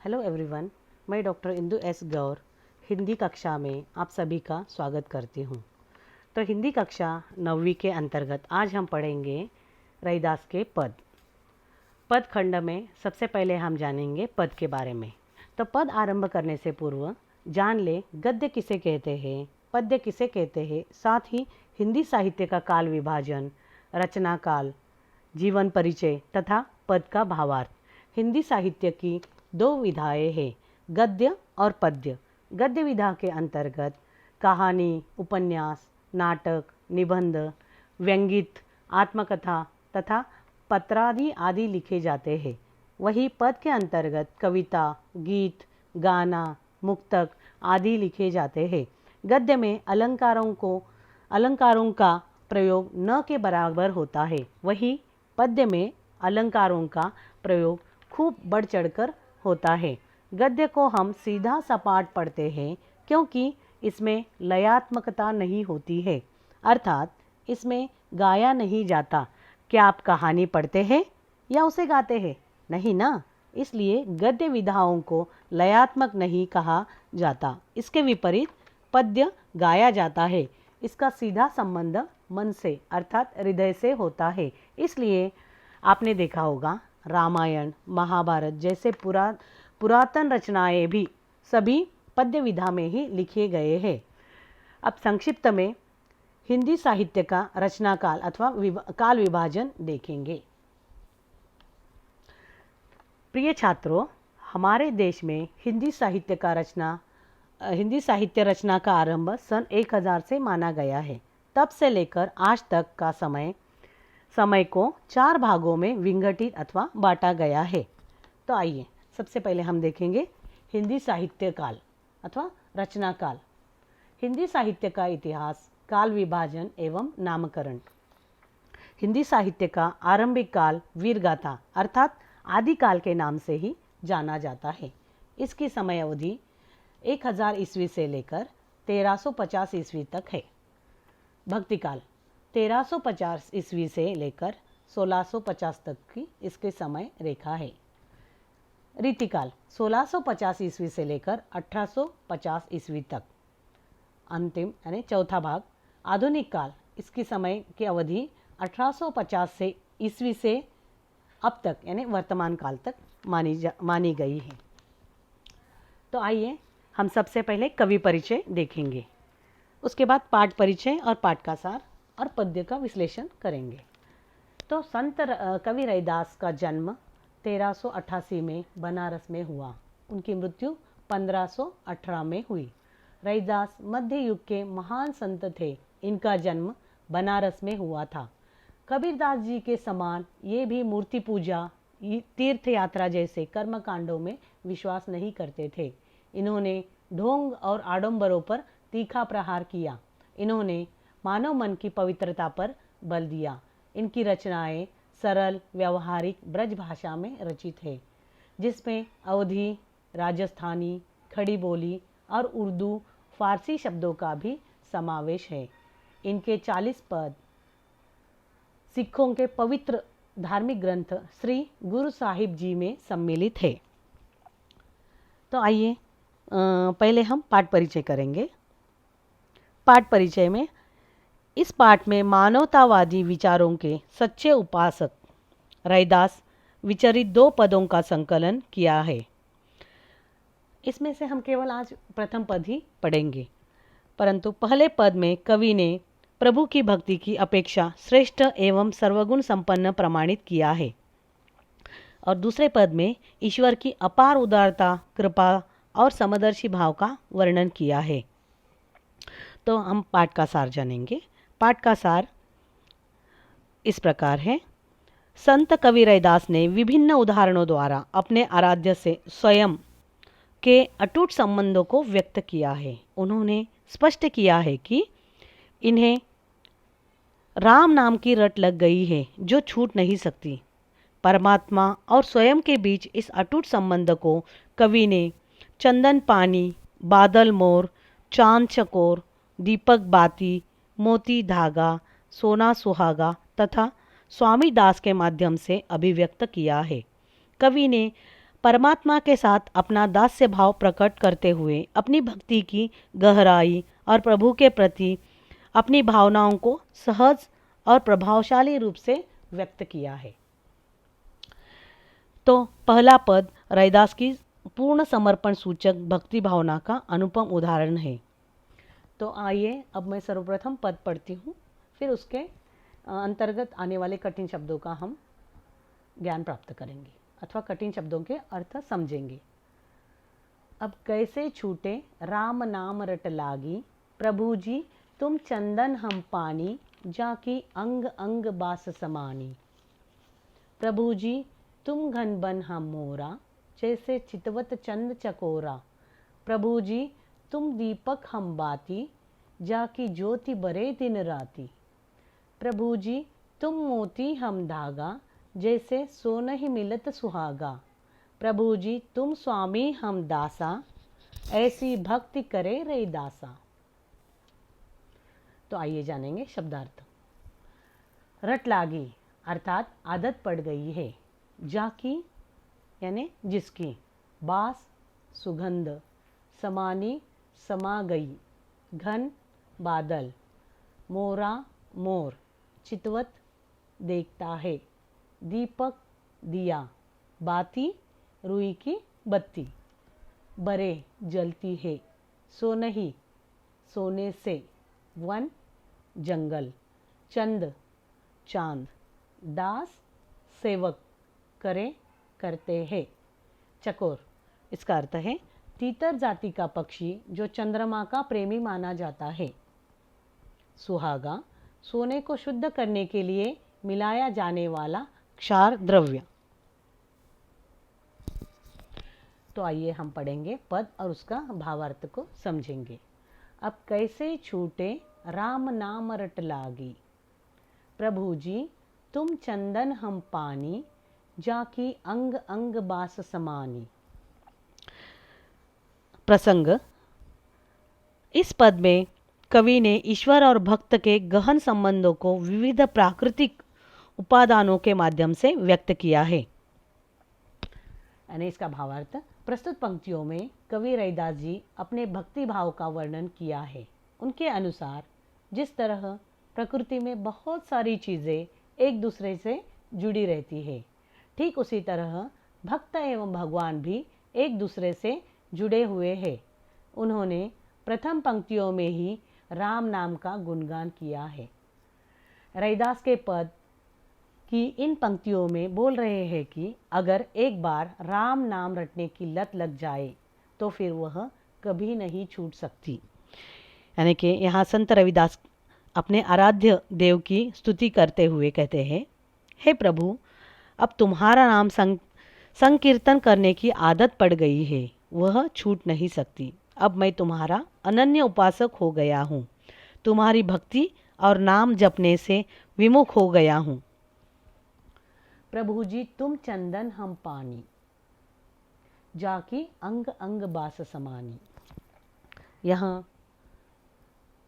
Hello everyone, मैं doctor Indu S गौर हिंदी कक्षा में आप सभी का स्वागत करती हूँ। तो हिंदी कक्षा 9वीं के अंतर्गत आज हम पढ़ेंगे रैदास के पद। पद खंड में सबसे पहले हम जानेंगे पद के बारे में। तो पद आरंभ करने से पूर्व जान ले गद्य किसे कहते हैं, पद्य किसे कहते हैं, साथ ही हिंदी साहित्य का काल विभाजन, रचना काल, जीवन परिचय तथा पद का भावार्थ। हिंदी साहित्य की दो विधाएं हैं, गद्य और पद्य। गद्य विधा के अंतर्गत कहानी, उपन्यास, नाटक, निबंध, व्यंगित, आत्मकथा तथा पत्रादि आदि लिखे जाते हैं। वही पद के अंतर्गत कविता, गीत, गाना, मुक्तक आदि लिखे जाते हैं। गद्य में अलंकारों का प्रयोग न के बराबर होता है, वही पद्य में अलंकारों का प्रयोग खूब बढ़ चढ़कर होता है। गद्य को हम सीधा सपाट पढ़ते हैं क्योंकि इसमें लयात्मकता नहीं होती है, अर्थात इसमें गाया नहीं जाता। क्या आप कहानी पढ़ते हैं या उसे गाते हैं? नहीं ना। इसलिए गद्य विधाओं को लयात्मक नहीं कहा जाता। इसके विपरीत पद्य गाया जाता है। इसका सीधा संबंध मन से अर्थात हृदय से होता है। इसलिए आपने देखा होगा रामायण, महाभारत जैसे पुरातन रचनाएं भी सभी पद्य विधा में ही लिखे गए हैं। अब संक्षिप्त में हिंदी साहित्य का रचना काल अथवा काल विभाजन देखेंगे। प्रिय छात्रों, हमारे देश में हिंदी साहित्य रचना का आरंभ सन 1000 से माना गया है। तब से लेकर आज तक का समय को 4 भागों में विंगडित अथवा बांटा गया है। तो आइए सबसे पहले हम देखेंगे हिंदी साहित्य काल अथवा रचना काल। हिंदी साहित्य का इतिहास, काल विभाजन एवं नामकरण। हिंदी साहित्य का आरंभिक काल वीरगाथा अर्थात आदिकाल के नाम से ही जाना जाता है। इसकी समय अवधि 1000 ईस्वी से लेकर 1350 ईस्वी तक है। भक्तिकाल 1350 ईस्वी से लेकर 1650 तक की इसके समय रेखा है। रीतिकाल 1650 ईस्वी से लेकर 1850 ईस्वी तक। अंतिम यानी चौथा भाग आधुनिक काल, इसकी समय की अवधि 1850 से ईस्वी से अब तक यानी वर्तमान काल तक मानी गई है। तो आइए हम सबसे पहले कवि परिचय देखेंगे, उसके बाद पाठ परिचय और पाठ का सार और पद्य का विश्लेषण करेंगे। तो संत कवि रैदास का जन्म 1388 में बनारस में हुआ। उनकी मृत्यु 1518 में हुई। रैदास मध्य युग के महान संत थे। इनका जन्म बनारस में हुआ था। कबीरदास जी के समान ये भी मूर्ति पूजा, तीर्थ यात्रा जैसे कर्मकांडों में विश्वास नहीं करते थे। इन्होंने ढोंग और आडंबरों पर तीखा प्रहार किया। इन्होंने मानव मन की पवित्रता पर बल दिया। इनकी रचनाएं सरल, व्यवहारिक ब्रज भाषा में रचित है, जिसमें अवधी, राजस्थानी, खड़ी बोली और उर्दू, फारसी शब्दों का भी समावेश है। इनके 40 पद सिखों के पवित्र धार्मिक ग्रंथ श्री गुरु साहिब जी में सम्मिलित है। तो आइए पहले हम पाठ परिचय करेंगे। पाठ परिचय में इस पाठ में मानवतावादी विचारों के सच्चे उपासक रैदास विचरित 2 पदों का संकलन किया है। इसमें से हम केवल आज प्रथम पद ही पढ़ेंगे, परंतु पहले पद में कवि ने प्रभु की भक्ति की अपेक्षा श्रेष्ठ एवं सर्वगुण संपन्न प्रमाणित किया है और दूसरे पद में ईश्वर की अपार उदारता, कृपा और समदर्शी भाव का वर्णन किया है। तो हम पाठ का सार जानेंगे। पाठ का सार इस प्रकार है। संत कवि रैदास ने विभिन्न उदाहरणों द्वारा अपने आराध्य से स्वयं के अटूट संबंधों को व्यक्त किया है। उन्होंने स्पष्ट किया है कि इन्हें राम नाम की रट लग गई है जो छूट नहीं सकती। परमात्मा और स्वयं के बीच इस अटूट संबंध को कवि ने चंदन पानी, बादल मोर, चांद चकोर, दीपक बाती, मोती धागा, सोना सुहागा तथा स्वामी दास के माध्यम से अभिव्यक्त किया है। कवि ने परमात्मा के साथ अपना दास्य भाव प्रकट करते हुए अपनी भक्ति की गहराई और प्रभु के प्रति अपनी भावनाओं को सहज और प्रभावशाली रूप से व्यक्त किया है। तो पहला पद रैदास की पूर्ण समर्पण सूचक भक्ति भावना का अनुपम उदाहरण है। तो आइए अब मैं सर्वप्रथम पद पढ़ती हूँ, फिर उसके अंतर्गत आने वाले कठिन शब्दों का हम ज्ञान प्राप्त करेंगे अथवा कठिन शब्दों के अर्थ समझेंगे। अब कैसे छूटे राम नाम रट लागी, प्रभु जी तुम चंदन हम पानी, जाकी अंग अंग बास समानी। प्रभु जी तुम घन बन हम मोरा, जैसे चितवत चंद चकोरा। प्रभु जी तुम दीपक हम बाती, जाकी ज्योति बरे दिन राती। प्रभु जी तुम मोती हम धागा, जैसे सोनहि मिलत सुहागा। प्रभु जी तुम स्वामी हम दासा, ऐसी भक्ति करे रैदासा। तो आइए जानेंगे शब्दार्थ। रट लागी अर्थात आदत पड़ गई है, जाकी यानी जिसकी, बास सुगंध, समानी समा गई, घन बादल, मोरा मोर, चितवत देखता है, दीपक दिया, बाती रुई की बत्ती, बरे जलती है, सोनही सोने से, वन जंगल, चंद चांद, दास सेवक, करे करते हैं, चकोर इसका अर्थ है तीतर जाति का पक्षी जो चंद्रमा का प्रेमी माना जाता है। सुहागा सोने को शुद्ध करने के लिए मिलाया जाने वाला क्षार द्रव्य। तो आइए हम पढ़ेंगे पद और उसका भावार्थ को समझेंगे। अब कैसे छूटे राम नाम रट लागी, प्रभु जी तुम चंदन हम पानी, जाकी अंग अंग बास समानी। प्रसंग। इस पद में कवि ने ईश्वर और भक्त के गहन संबंधों को विविध प्राकृतिक उपादानों के माध्यम से व्यक्त किया है। यानी इसका भावार्थ, प्रस्तुत पंक्तियों में कवि रैदास जी अपने भक्ति भाव का वर्णन किया है। उनके अनुसार जिस तरह प्रकृति में बहुत सारी चीज़ें एक दूसरे से जुड़ी रहती है, ठीक उसी तरह भक्त एवं भगवान भी एक दूसरे से जुड़े हुए हैं। उन्होंने प्रथम पंक्तियों में ही राम नाम का गुणगान किया है। रैदास के पद की इन पंक्तियों में बोल रहे हैं कि अगर एक बार राम नाम रटने की लत लग जाए तो फिर वह कभी नहीं छूट सकती। यानी कि यहाँ संत रविदास अपने आराध्य देव की स्तुति करते हुए कहते हैं, हे प्रभु, अब तुम्हारा नाम संकीर्तन करने की आदत पड़ गई है, वह छूट नहीं सकती। अब मैं तुम्हारा अनन्य उपासक हो गया हूँ, तुम्हारी भक्ति और नाम जपने से विमुख हो गया हूँ। प्रभु जी तुम चंदन हम पानी, जाकी अंग अंग बास समानी। यहाँ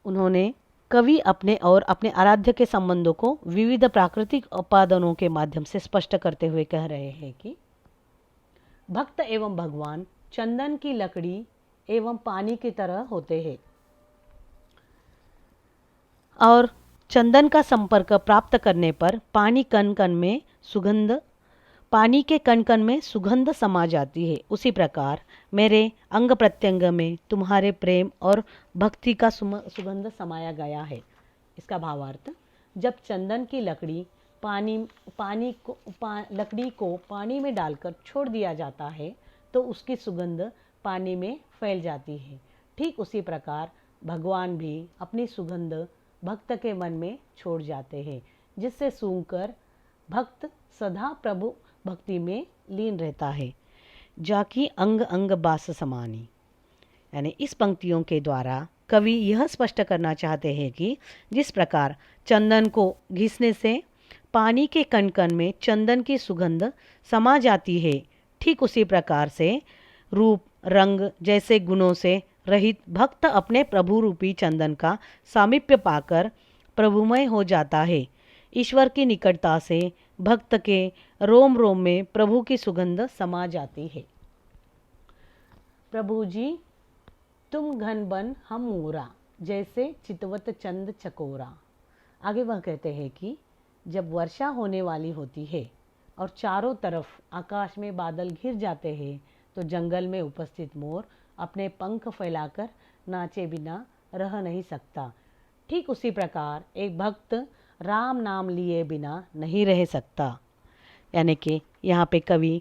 उन्होंने कवि अपने और अपने आराध्य के संबंधों को विविध प्राकृतिक उपादानों के माध्यम से स्पष्ट करते हुए कह रहे हैं कि भक्त एवं भगवान चंदन की लकड़ी एवं पानी की तरह होते हैं और चंदन का संपर्क प्राप्त करने पर पानी के कण कण में सुगंध समा जाती है। उसी प्रकार मेरे अंग प्रत्यंग में तुम्हारे प्रेम और भक्ति का सुगंध समाया गया है। इसका भावार्थ, जब चंदन की लकड़ी लकड़ी को पानी में डालकर छोड़ दिया जाता है तो उसकी सुगंध पानी में फैल जाती है। ठीक उसी प्रकार भगवान भी अपनी सुगंध भक्त के मन में छोड़ जाते हैं, जिससे सूंघकर भक्त सदा प्रभु भक्ति में लीन रहता है। जाकी अंग अंग बास समानी। यानी इस पंक्तियों के द्वारा कवि यह स्पष्ट करना चाहते हैं कि जिस प्रकार चंदन को घिसने से पानी के कण कण में चंदन की सुगंध समा जाती है, ठीक उसी प्रकार से रूप रंग जैसे गुणों से रहित भक्त अपने प्रभु रूपी चंदन का सामीप्य पाकर प्रभुमय हो जाता है। ईश्वर की निकटता से भक्त के रोम रोम में प्रभु की सुगंध समा जाती है। प्रभु जी तुम घन बन हम मोरा, जैसे चितवत चंद चकोरा। आगे वह कहते हैं कि जब वर्षा होने वाली होती है और चारों तरफ आकाश में बादल घिर जाते हैं तो जंगल में उपस्थित मोर अपने पंख फैलाकर नाचे बिना रह नहीं सकता। ठीक उसी प्रकार एक भक्त राम नाम लिए बिना नहीं रह सकता। यानी कि यहाँ पे कवि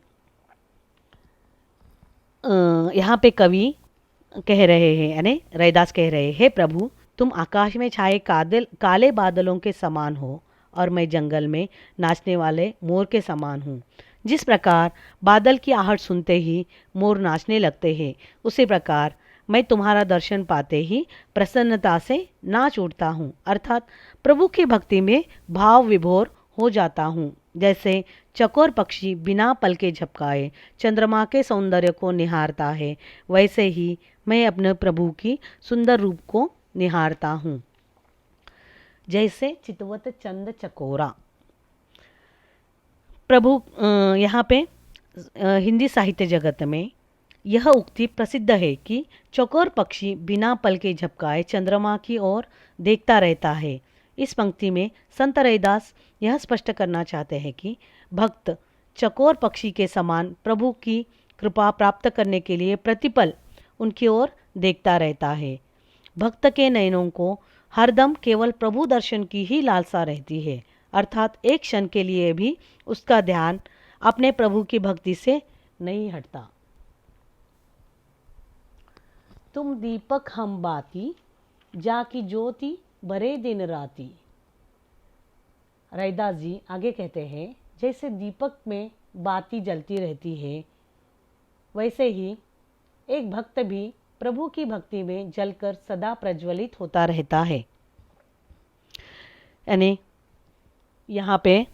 कह रहे हैं, यानी रैदास कह रहे हैं, प्रभु तुम आकाश में छाए काले बादलों के समान हो और मैं जंगल में नाचने वाले मोर के समान हूँ। जिस प्रकार बादल की आहट सुनते ही मोर नाचने लगते हैं, उसी प्रकार मैं तुम्हारा दर्शन पाते ही प्रसन्नता से नाच उठता हूँ, अर्थात प्रभु की भक्ति में भाव विभोर हो जाता हूँ। जैसे चकोर पक्षी बिना पल के झपकाए चंद्रमा के सौंदर्य को निहारता है, वैसे ही मैं अपने प्रभु की सुंदर रूप को निहारता हूँ। जैसे चितवत चंद चकोरा। प्रभु यहाँ पे हिंदी साहित्य जगत में यह उक्ति प्रसिद्ध है कि चकोर पक्षी बिना पल के झपकाए चंद्रमा की ओर देखता रहता है। इस पंक्ति में संत रैदास यह स्पष्ट करना चाहते हैं कि भक्त चकोर पक्षी के समान प्रभु की कृपा प्राप्त करने के लिए प्रतिपल उनकी ओर देखता रहता है। भक्त के नयनों को हरदम केवल प्रभु दर्शन की ही लालसा रहती है, अर्थात एक क्षण के लिए भी उसका ध्यान अपने प्रभु की भक्ति से नहीं हटता। तुम दीपक हम बाती, जाकी ज्योति बरे दिन राती। रैदास जी आगे कहते हैं, जैसे दीपक में बाती जलती रहती है, वैसे ही एक भक्त भी प्रभु की भक्ति में जलकर सदा प्रज्वलित होता रहता है। यानी यहाँ पे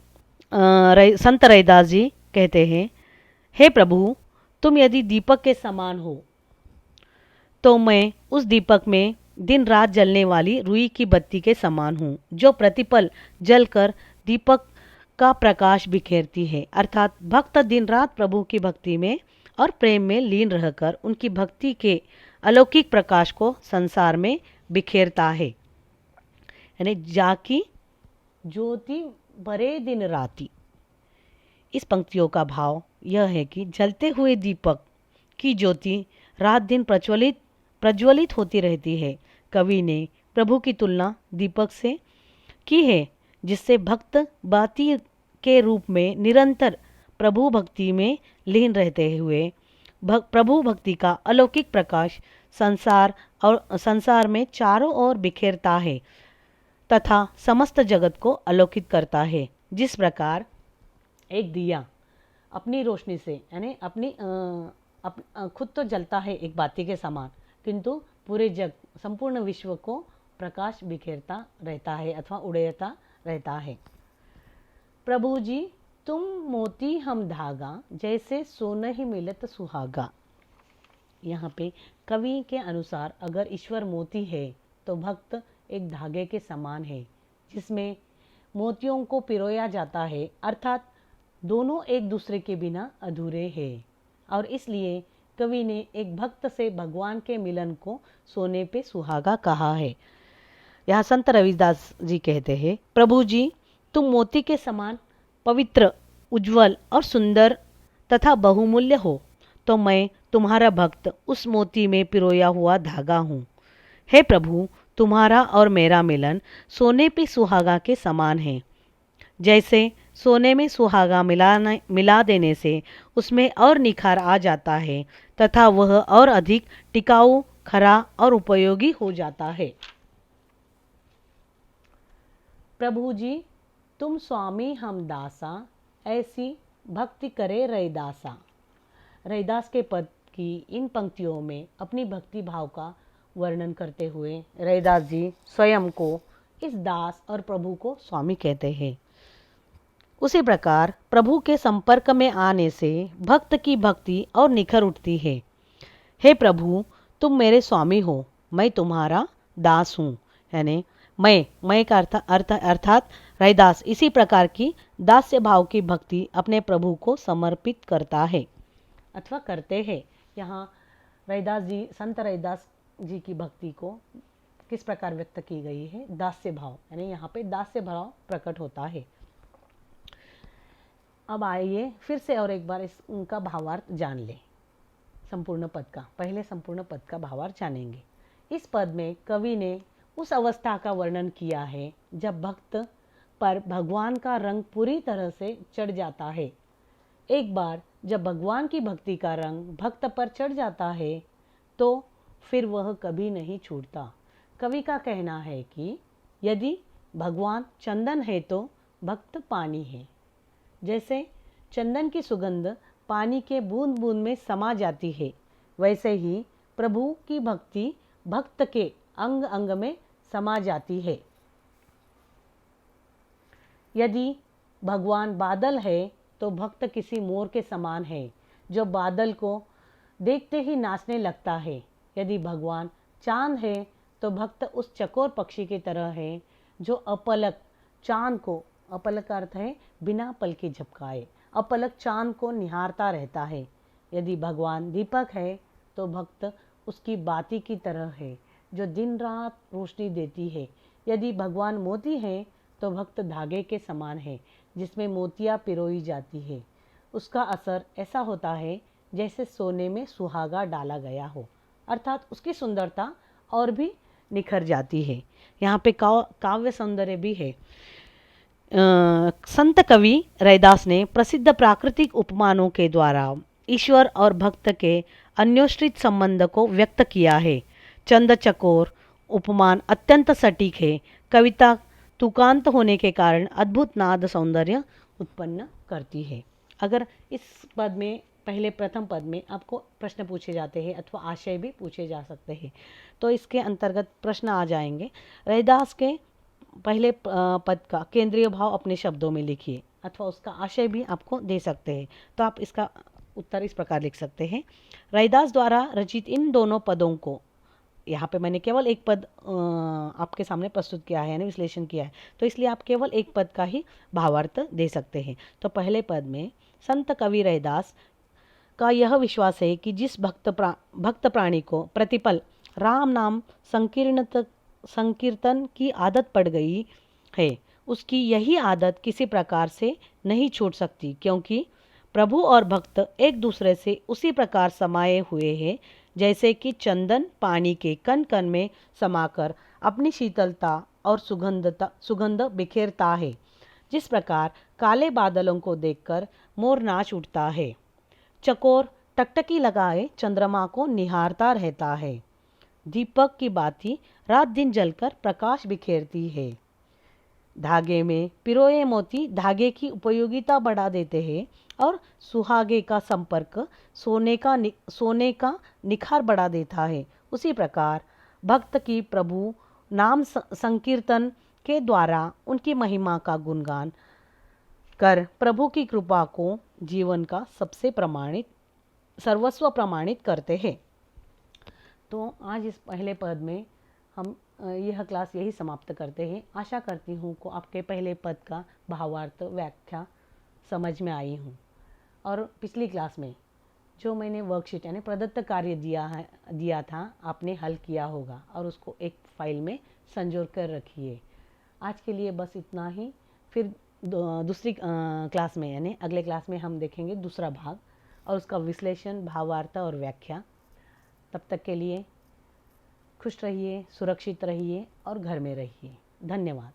संत रैदास जी कहते हैं, हे प्रभु तुम यदि दीपक के समान हो तो मैं उस दीपक में दिन रात जलने वाली रुई की बत्ती के समान हूँ, जो प्रतिपल जलकर दीपक का प्रकाश बिखेरती है। अर्थात भक्त दिन रात प्रभु की भक्ति में और प्रेम में लीन रहकर उनकी भक्ति के अलौकिक प्रकाश को संसार में बिखेरता है। यानी जाकी ज्योति बरे दिन राती। इस पंक्तियों का भाव यह है कि जलते हुए दीपक की ज्योति रात दिन प्रज्वलित होती रहती है। कवि ने प्रभु की तुलना दीपक से की है, जिससे भक्त बाती के रूप में निरंतर प्रभु भक्ति में लीन रहते हुए प्रभु भक्ति का अलौकिक प्रकाश संसार में चारों ओर बिखेरता है तथा समस्त जगत को आलोकित करता है। जिस प्रकार एक दिया अपनी रोशनी से, यानी खुद तो जलता है एक बाती के समान, किंतु पूरे संपूर्ण विश्व को प्रकाश बिखेरता रहता है अथवा उड़ेता रहता है। प्रभु जी तुम मोती हम धागा, जैसे सोना ही मिलत सुहागा। यहाँ पे कवि के अनुसार अगर ईश्वर मोती है तो भक्त एक धागे के समान है, जिसमें मोतियों को पिरोया जाता है, अर्थात दोनों एक दूसरे के बिना अधूरे हैं। और इसलिए कवि ने एक भक्त से भगवान के मिलन को सोने पे सुहागा कहा है। यहाँ संत रविदास जी कहते हैं, प्रभु जी तुम मोती के समान पवित्र, उज्जवल और सुंदर तथा बहुमूल्य हो, तो मैं तुम्हारा भक्त उस मोती में पिरोया हुआ धागा हूँ। हे प्रभु तुम्हारा और मेरा मिलन सोने पे सुहागा के समान है। जैसे सोने में सुहागा मिला देने से उसमें और निखार आ जाता है तथा वह और अधिक टिकाऊ, खरा और उपयोगी हो जाता है। प्रभु जी तुम स्वामी हम दासा, ऐसी भक्ति करे रैदासा। रैदास के पद की इन पंक्तियों में अपनी भक्ति भाव का वर्णन करते हुए रैदास जी स्वयं को इस दास और प्रभु को स्वामी कहते हैं। उसी प्रकार प्रभु के संपर्क में आने से भक्त की भक्ति और निखर उठती है। हे प्रभु तुम मेरे स्वामी हो, मैं तुम्हारा दास हूँ। यानी मैं का अर्थात रैदास इसी प्रकार की दास्य भाव की भक्ति अपने प्रभु को समर्पित करता है अथवा करते हैं। यहाँ रैदास जी, संत रैदास जी की भक्ति को किस प्रकार व्यक्त की गई है? दास्य भाव, यानी यहाँ पे दास्य भाव प्रकट होता है। अब आइए फिर से और एक बार इसका भावार्थ जान लें। संपूर्ण पद का, पहले संपूर्ण पद का भावार्थ जानेंगे। इस पद में कवि ने उस अवस्था का वर्णन किया है जब भक्त पर भगवान का रंग पूरी तरह से चढ़ जाता है। एक बार जब भगवान की भक्ति का रंग भक्त पर चढ़ जाता है तो फिर वह कभी नहीं छूटता। कवि का कहना है कि यदि भगवान चंदन है तो भक्त पानी है। जैसे चंदन की सुगंध पानी के बूंद बूंद में समा जाती है, वैसे ही प्रभु की भक्ति भक्त के अंग अंग में समा जाती है। यदि भगवान बादल है तो भक्त किसी मोर के समान है जो बादल को देखते ही नाचने लगता है। यदि भगवान चांद है तो भक्त उस चकोर पक्षी की तरह है जो अपलक चांद को, अपलक का अर्थ है बिना पल के झपकाए, अपलक चांद को निहारता रहता है। यदि भगवान दीपक है तो भक्त उसकी बाती की तरह है जो दिन रात रोशनी देती है। यदि भगवान मोती है तो भक्त धागे के समान है जिसमें मोतियाँ पिरोई जाती है। उसका असर ऐसा होता है जैसे सोने में सुहागा डाला गया हो, अर्थात उसकी सुंदरता और भी निखर जाती है। यहाँ पे काव्य सौंदर्य भी है। संत कवि रैदास ने प्रसिद्ध प्राकृतिक उपमानों के द्वारा ईश्वर और भक्त के अन्योष्ठित संबंध को व्यक्त किया है। चंद चकोर उपमान अत्यंत सटीक है। कविता तुकांत होने के कारण अद्भुत नाद सौंदर्य उत्पन्न करती है। अगर इस पद में, पहले प्रथम पद में आपको प्रश्न पूछे जाते हैं अथवा आशय भी पूछे जा सकते हैं तो इसके अंतर्गत प्रश्न आ जाएंगे। रैदास के पहले पद का केंद्रीय भाव अपने शब्दों में लिखिए अथवा उसका आशय भी आपको दे सकते हैं। तो आप इसका उत्तर इस प्रकार लिख सकते हैं। रैदास द्वारा रचित इन दोनों पदों को, यहाँ पे मैंने केवल एक पद आपके सामने प्रस्तुत किया है, यानी विश्लेषण किया है, तो इसलिए आप केवल एक पद का ही भावार्थ दे सकते हैं। तो पहले पद में संत कवि रैदास का यह विश्वास है कि जिस भक्त प्राणी को प्रतिपल राम नाम संकीर्तन की आदत पड़ गई है, उसकी यही आदत किसी प्रकार से नहीं छूट सकती, क्योंकि प्रभु और भक्त एक दूसरे से उसी प्रकार समाये हुए हैं जैसे कि चंदन पानी के कण कण में समाकर अपनी शीतलता और सुगंध बिखेरता है। जिस प्रकार काले बादलों को देखकर मोर नाच उठता है, चकोर टकटकी लगाए चंद्रमा को निहारता रहता है, दीपक की बाती रात दिन जलकर प्रकाश बिखेरती है, धागे में पिरोए मोती धागे की उपयोगिता बढ़ा देते हैं और सुहागे का संपर्क सोने का निखार बढ़ा देता है, उसी प्रकार भक्त की प्रभु नाम संकीर्तन के द्वारा उनकी महिमा का गुणगान कर प्रभु की कृपा को जीवन का सर्वस्व प्रमाणित करते हैं। तो आज इस पहले पद में हम यह क्लास यही समाप्त करते हैं। आशा करती हूँ को आपके पहले पद का भावार्थ व्याख्या समझ में आई हूँ, और पिछली क्लास में जो मैंने वर्कशीट यानी प्रदत्त कार्य दिया था आपने हल किया होगा और उसको एक फाइल में संजो कर रखिए। आज के लिए बस इतना ही। फिर दूसरी क्लास में यानी अगले क्लास में हम देखेंगे दूसरा भाग और उसका विश्लेषण, भावार्थ और व्याख्या। तब तक के लिए खुश रहिए, सुरक्षित रहिए और घर में रहिए। धन्यवाद।